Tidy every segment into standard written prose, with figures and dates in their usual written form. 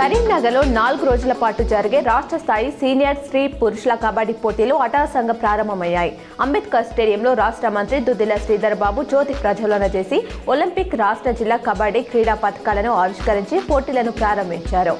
కరీంనగర్లో 4 రోజుల పాటు జరిగే రాష్ట్ర స్థాయి సీనియర్ స్త్రీ పురుషుల కబడ్డీ పోటీలు అటాసంగా ప్రారంభమయ్యాయి. అంబేద్కర్ స్టేడియంలో రాష్ట్ర మంత్రి దుద్దిల శ్రీధర్ బాబు జ్యోతి ప్రజ్వలన చేసి ఒలింపిక్ రాష్ట్ర జిల్లా కబడ్డీ క్రీడా పథకాలను ఆవిష్కరించి పోటీలను ప్రారంభించారు.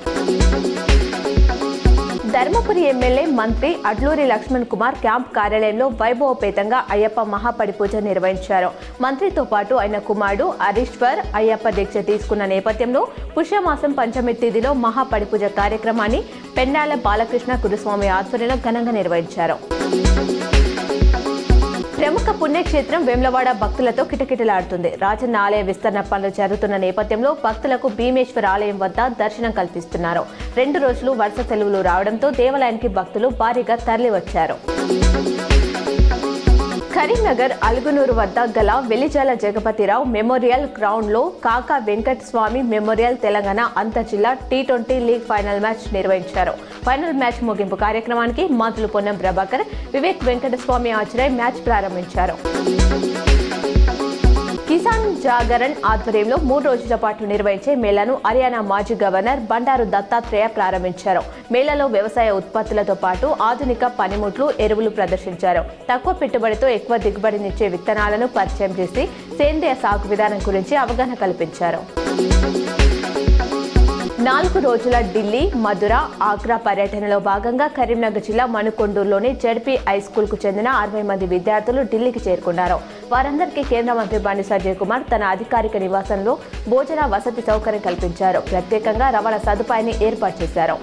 ధర్మపురి ఎమ్మెల్యే మంత్రి అడ్లూరి లక్ష్మణ్ కుమార్ క్యాంప్ కార్యాలయంలో వైభవపేతంగా అయ్యప్ప మహాపడి పూజ నిర్వహించారు. మంత్రితో పాటు ఆయన కుమారుడు హరీశ్వర్ అయ్యప్ప దీక్ష తీసుకున్న నేపథ్యంలో పుష్యమాసం పంచమి తిథిలో మహాపడి పూజ కార్యక్రమాన్ని పెండాల బాలకృష్ణ గురుస్వామి ఆధ్వర్యంలో ఘనంగా నిర్వహించారు. ప్రముఖ పుణ్యక్షేత్రం వేములవాడ భక్తులతో కిటకిటలాడుతుంది. రాజన్న ఆలయ విస్తరణ పనులు జరుగుతున్న నేపథ్యంలో భక్తులకు భీమేశ్వర ఆలయం వద్ద దర్శనం కల్పిస్తున్నారు. 2 రోజులు వరుస సెలవులు రావడంతో దేవాలయానికి భక్తులు భారీగా తరలివచ్చారు. కరీంనగర్ అల్గునూరు వద్ద గల వెలిజాల జగపతిరావు మెమోరియల్ గ్రౌండ్లో కాకా వెంకటస్వామి మెమోరియల్ తెలంగాణ అంతర్జిల్లా T20 లీగ్ ఫైనల్ మ్యాచ్ నిర్వహించారు. ఫైనల్ మ్యాచ్ ముగింపు కార్యక్రమానికి మంత్రులు పొన్నం ప్రభాకర్, వివేక్ వెంకటస్వామి హాజరై మ్యాచ్ ప్రారంభించారు. కిసాన్ జాగరణ్ ఆధ్వర్యంలో 3 రోజుల పాటు నిర్వహించే మేళాను హర్యానా మాజీ గవర్నర్ బండారు దత్తాత్రేయ ప్రారంభించారు. మేళాలో వ్యవసాయ ఉత్పత్తులతో పాటు ఆధునిక పనిముట్లు, ఎరువులు ప్రదర్శించారు. తక్కువ పెట్టుబడితో ఎక్కువ దిగుబడినిచ్చే విత్తనాలను పరిచయం చేసి సేంద్రియ సాగు విధానం గురించి అవగాహన కల్పించారు. 4 రోజుల ఢిల్లీ, మధుర, ఆగ్రా పర్యటనలో భాగంగా కరీంనగర్ జిల్లా మణుకొండూరులోని జడ్పీ హైస్కూల్కు చెందిన 60 మంది విద్యార్థులు ఢిల్లీకి చేరుకున్నారు. వారందరికీ కేంద్ర మంత్రి బండి సంజయ్ కుమార్ తన అధికారిక నివాసంలో భోజన వసతి సౌకర్యం కల్పించారు. ప్రత్యేకంగా రవాణా సదుపాయాన్ని ఏర్పాటు చేశారు.